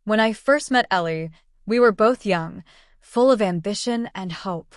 When I first met Ellie, we were both young, full of ambition and hope.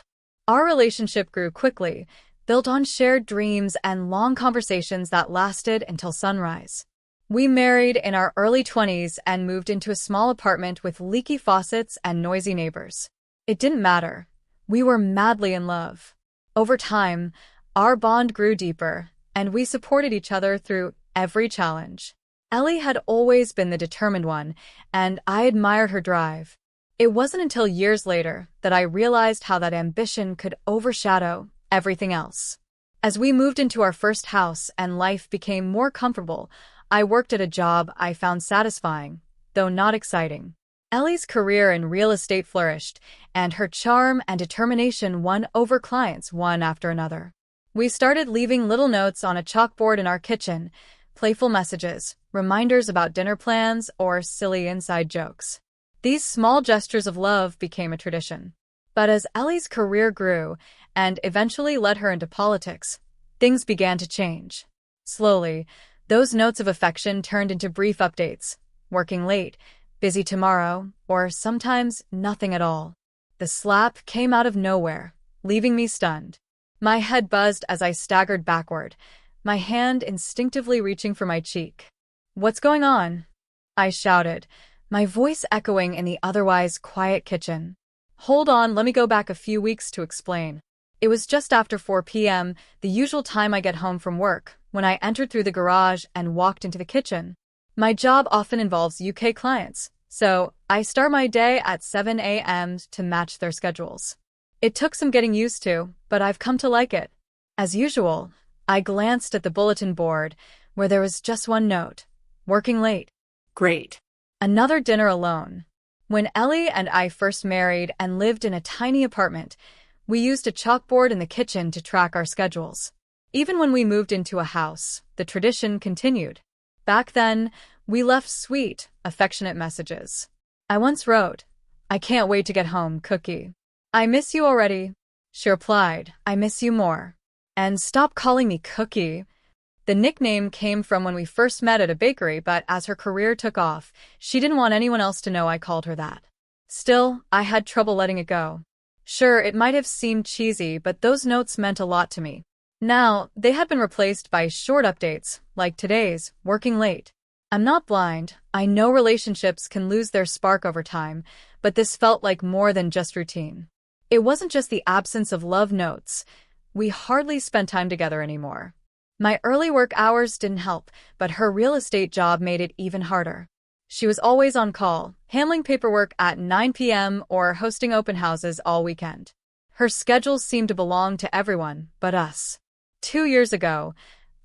Our relationship grew quickly, built on shared dreams and long conversations that lasted until sunrise. We married in our early 20s and moved into a small apartment with leaky faucets and noisy neighbors. It didn't matter. We were madly in love. Over time, our bond grew deeper, and we supported each other through every challenge. Ellie had always been the determined one, and I admired her drive. It wasn't until years later that I realized how that ambition could overshadow everything else. As we moved into our first house and life became more comfortable, I worked at a job I found satisfying, though not exciting. Ellie's career in real estate flourished, and her charm and determination won over clients one after another. We started leaving little notes on a chalkboard in our kitchen, playful messages, reminders about dinner plans, or silly inside jokes. These small gestures of love became a tradition. But as Ellie's career grew, and eventually led her into politics, things began to change. Slowly, those notes of affection turned into brief updates, working late, busy tomorrow, or sometimes nothing at all. The slap came out of nowhere, leaving me stunned. My head buzzed as I staggered backward, my hand instinctively reaching for my cheek. "What's going on?" I shouted, my voice echoing in the otherwise quiet kitchen. "Hold on, let me go back a few weeks to explain." It was just after 4 p.m., the usual time I get home from work, when I entered through the garage and walked into the kitchen. My job often involves UK clients, so I start my day at 7 a.m. to match their schedules. It took some getting used to, but I've come to like it. As usual, I glanced at the bulletin board, where there was just one note: working late. Great. Another dinner alone. When Ellie and I first married and lived in a tiny apartment, we used a chalkboard in the kitchen to track our schedules. Even when we moved into a house, the tradition continued. Back then, we left sweet, affectionate messages. I once wrote, "I can't wait to get home, Cookie. I miss you already." She replied, "I miss you more. And stop calling me Cookie." The nickname came from when we first met at a bakery, but as her career took off, she didn't want anyone else to know I called her that. Still, I had trouble letting it go. Sure, it might have seemed cheesy, but those notes meant a lot to me. Now, they had been replaced by short updates, like today's, working late. I'm not blind. I know relationships can lose their spark over time, but this felt like more than just routine. It wasn't just the absence of love notes. We hardly spent time together anymore. My early work hours didn't help, but her real estate job made it even harder. She was always on call, handling paperwork at 9 p.m. or hosting open houses all weekend. Her schedule seemed to belong to everyone but us. 2 years ago,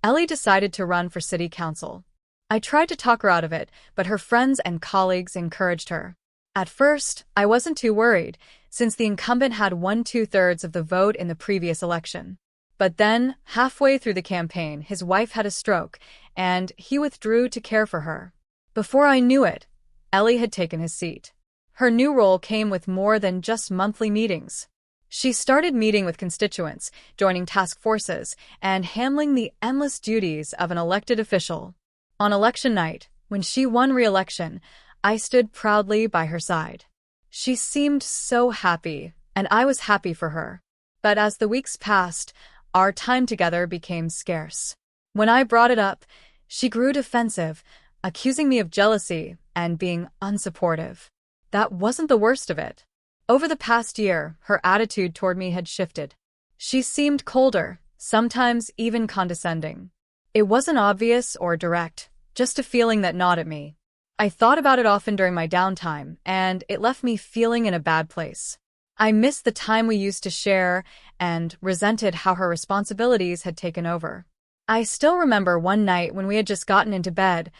Ellie decided to run for city council. I tried to talk her out of it, but her friends and colleagues encouraged her. At first, I wasn't too worried, since the incumbent had won 2/3 of the vote in the previous election. But then, halfway through the campaign, his wife had a stroke, and he withdrew to care for her. Before I knew it, Ellie had taken his seat. Her new role came with more than just monthly meetings. She started meeting with constituents, joining task forces, and handling the endless duties of an elected official. On election night, when she won re-election, I stood proudly by her side. She seemed so happy, and I was happy for her. But as the weeks passed, our time together became scarce. When I brought it up, she grew defensive, accusing me of jealousy and being unsupportive. That wasn't the worst of it. Over the past year, her attitude toward me had shifted. She seemed colder, sometimes even condescending. It wasn't obvious or direct, just a feeling that gnawed at me. I thought about it often during my downtime, and it left me feeling in a bad place. I missed the time we used to share and resented how her responsibilities had taken over. I still remember one night when we had just gotten into bed,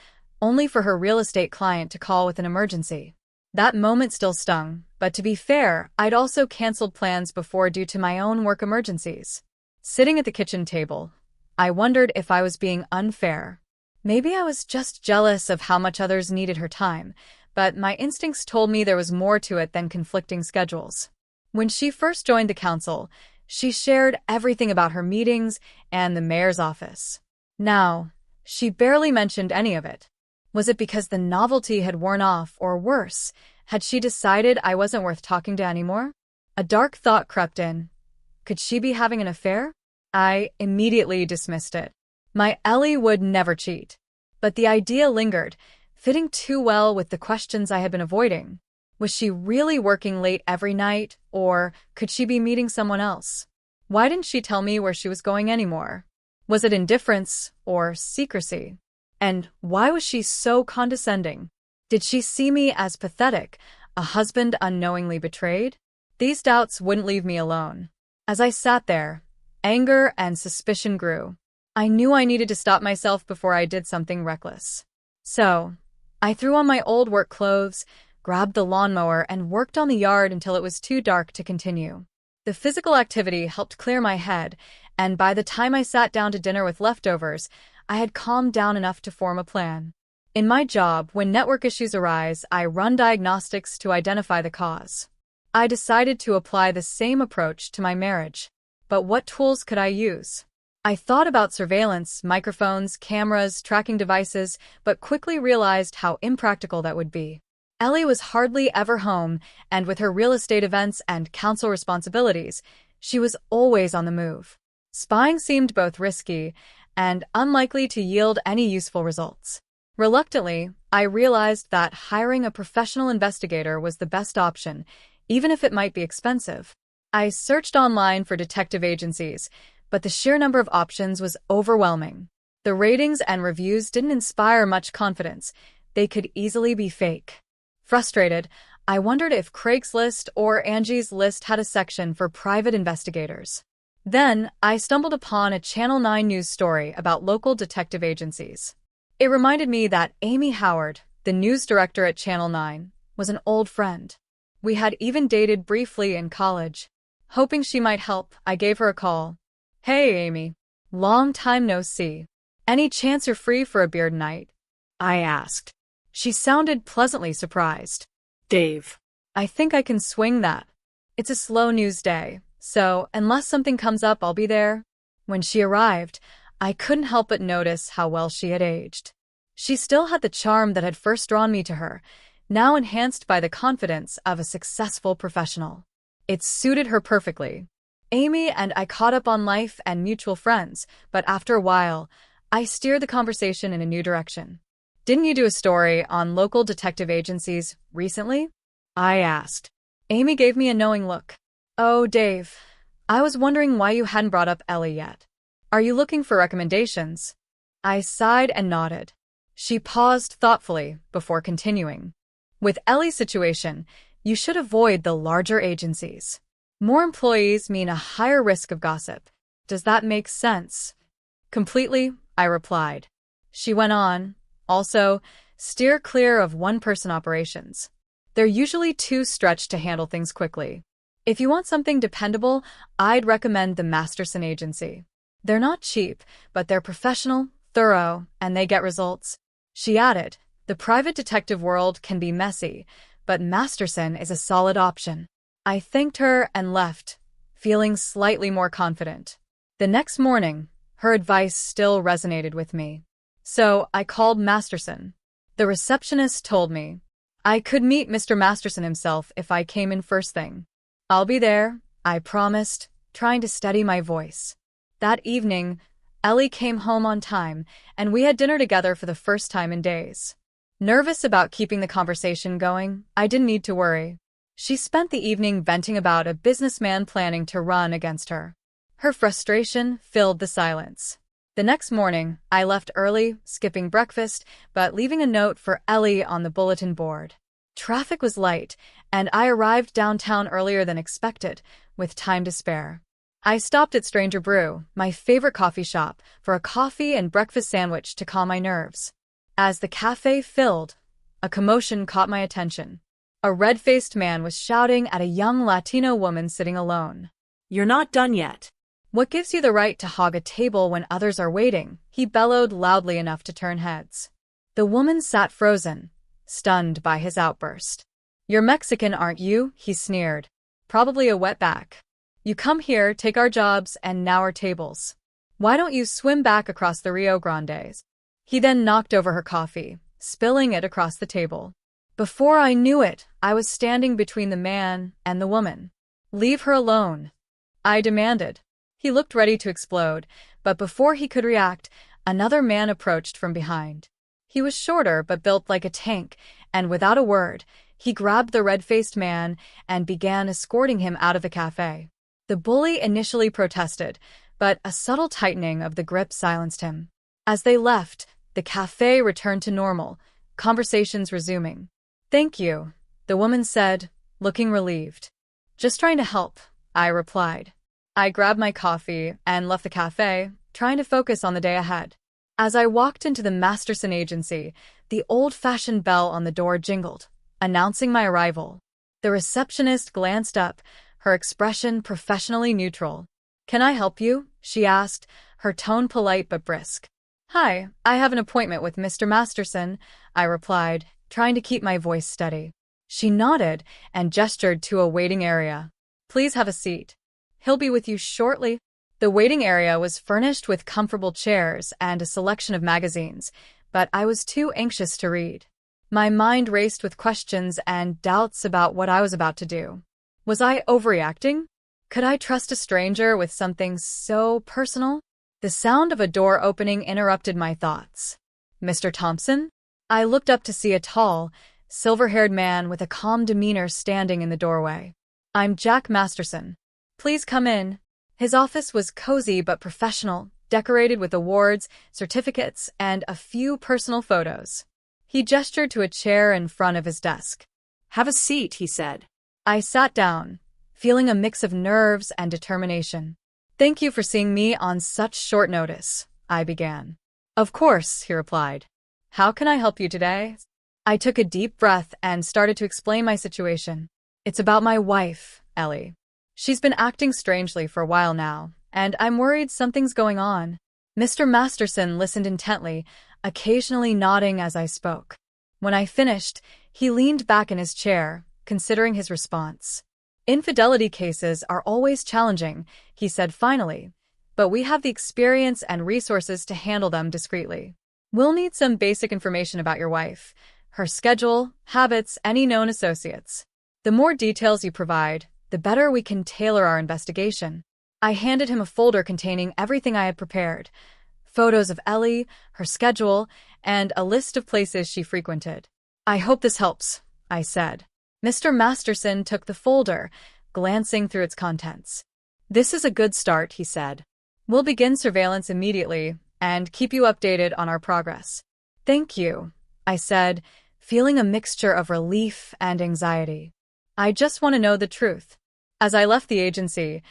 only for her real estate client to call with an emergency. That moment still stung, but to be fair, I'd also canceled plans before due to my own work emergencies. Sitting at the kitchen table, I wondered if I was being unfair. Maybe I was just jealous of how much others needed her time, but my instincts told me there was more to it than conflicting schedules. When she first joined the council, she shared everything about her meetings and the mayor's office. Now, she barely mentioned any of it. Was it because the novelty had worn off, or worse, had she decided I wasn't worth talking to anymore? A dark thought crept in. Could she be having an affair? I immediately dismissed it. My Ellie would never cheat. But the idea lingered, fitting too well with the questions I had been avoiding. Was she really working late every night, or could she be meeting someone else? Why didn't she tell me where she was going anymore? Was it indifference or secrecy? And why was she so condescending? Did she see me as pathetic, a husband unknowingly betrayed? These doubts wouldn't leave me alone. As I sat there, anger and suspicion grew. I knew I needed to stop myself before I did something reckless. So, I threw on my old work clothes, grabbed the lawnmower, and worked on the yard until it was too dark to continue. The physical activity helped clear my head, and by the time I sat down to dinner with leftovers, I had calmed down enough to form a plan. In my job, when network issues arise, I run diagnostics to identify the cause. I decided to apply the same approach to my marriage. But what tools could I use? I thought about surveillance, microphones, cameras, tracking devices, but quickly realized how impractical that would be. Ellie was hardly ever home, and with her real estate events and council responsibilities, she was always on the move. Spying seemed both risky and unlikely to yield any useful results. Reluctantly, I realized that hiring a professional investigator was the best option, even if it might be expensive. I searched online for detective agencies, but the sheer number of options was overwhelming. The ratings and reviews didn't inspire much confidence. They could easily be fake. Frustrated, I wondered if Craigslist or Angie's List had a section for private investigators. Then, I stumbled upon a Channel 9 news story about local detective agencies. It reminded me that Amy Howard, the news director at Channel 9, was an old friend. We had even dated briefly in college. Hoping she might help, I gave her a call. "Hey, Amy. Long time no see. Any chance you're free for a beer tonight?" I asked. She sounded pleasantly surprised. "Dave, I think I can swing that. It's a slow news day, so unless something comes up, I'll be there." When she arrived, I couldn't help but notice how well she had aged. She still had the charm that had first drawn me to her, now enhanced by the confidence of a successful professional. It suited her perfectly. Amy and I caught up on life and mutual friends, but after a while, I steered the conversation in a new direction. "Didn't you do a story on local detective agencies recently?" I asked. Amy gave me a knowing look. "Oh, Dave, I was wondering why you hadn't brought up Ellie yet. Are you looking for recommendations?" I sighed and nodded. She paused thoughtfully before continuing. "With Ellie's situation, you should avoid the larger agencies. More employees mean a higher risk of gossip. Does that make sense?" "Completely," I replied. She went on. "Also, steer clear of one-person operations. They're usually too stretched to handle things quickly. If you want something dependable, I'd recommend the Masterson Agency. They're not cheap, but they're professional, thorough, and they get results." She added, "The private detective world can be messy, but Masterson is a solid option." I thanked her and left, feeling slightly more confident. The next morning, her advice still resonated with me. So I called Masterson. The receptionist told me I could meet Mr. Masterson himself if I came in first thing. "I'll be there," I promised, trying to steady my voice. That evening, Ellie came home on time, and we had dinner together for the first time in days. Nervous about keeping the conversation going, I didn't need to worry. She spent the evening venting about a businessman planning to run against her. Her frustration filled the silence. The next morning, I left early, skipping breakfast, but leaving a note for Ellie on the bulletin board. Traffic was light, and I arrived downtown earlier than expected, with time to spare. I stopped at Stranger Brew, my favorite coffee shop, for a coffee and breakfast sandwich to calm my nerves. As the cafe filled, a commotion caught my attention. A red-faced man was shouting at a young Latino woman sitting alone. "You're not done yet. What gives you the right to hog a table when others are waiting?" he bellowed loudly enough to turn heads. The woman sat frozen, stunned by his outburst. "You're Mexican, aren't you?" he sneered. "Probably a wetback. You come here, take our jobs, and now our tables. Why don't you swim back across the Rio Grande?" He then knocked over her coffee, spilling it across the table. Before I knew it, I was standing between the man and the woman. "Leave her alone," I demanded. He looked ready to explode, but before he could react, another man approached from behind. He was shorter but built like a tank, and without a word, he grabbed the red-faced man and began escorting him out of the cafe. The bully initially protested, but a subtle tightening of the grip silenced him. As they left, the cafe returned to normal, conversations resuming. "Thank you," the woman said, looking relieved. "Just trying to help," I replied. I grabbed my coffee and left the cafe, trying to focus on the day ahead. As I walked into the Masterson agency, the old-fashioned bell on the door jingled, announcing my arrival. The receptionist glanced up, her expression professionally neutral. "Can I help you?" she asked, her tone polite but brisk. "Hi, I have an appointment with Mr. Masterson," I replied, trying to keep my voice steady. She nodded and gestured to a waiting area. "Please have a seat. He'll be with you shortly." The waiting area was furnished with comfortable chairs and a selection of magazines, but I was too anxious to read. My mind raced with questions and doubts about what I was about to do. Was I overreacting? Could I trust a stranger with something so personal? The sound of a door opening interrupted my thoughts. "Mr. Thompson?" I looked up to see a tall, silver-haired man with a calm demeanor standing in the doorway. "I'm Jack Masterson. Please come in." His office was cozy but professional, decorated with awards, certificates, and a few personal photos. He gestured to a chair in front of his desk. "Have a seat," he said. I sat down, feeling a mix of nerves and determination. "Thank you for seeing me on such short notice," I began. "Of course," he replied. "How can I help you today?" I took a deep breath and started to explain my situation. "It's about my wife, Ellie. She's been acting strangely for a while now, and I'm worried something's going on." Mr. Masterson listened intently, occasionally nodding as I spoke. When I finished, he leaned back in his chair, considering his response. "Infidelity cases are always challenging," he said finally, "but we have the experience and resources to handle them discreetly. We'll need some basic information about your wife, her schedule, habits, any known associates. The more details you provide, the better we can tailor our investigation." I handed him a folder containing everything I had prepared: photos of Ellie, her schedule, and a list of places she frequented. "I hope this helps," I said. Mr. Masterson took the folder, glancing through its contents. "This is a good start," he said. "We'll begin surveillance immediately and keep you updated on our progress." "Thank you," I said, feeling a mixture of relief and anxiety. "I just want to know the truth." As I left the agency,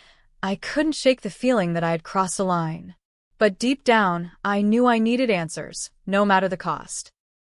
I couldn't shake the feeling that I had crossed a line. But deep down, I knew I needed answers, no matter the cost.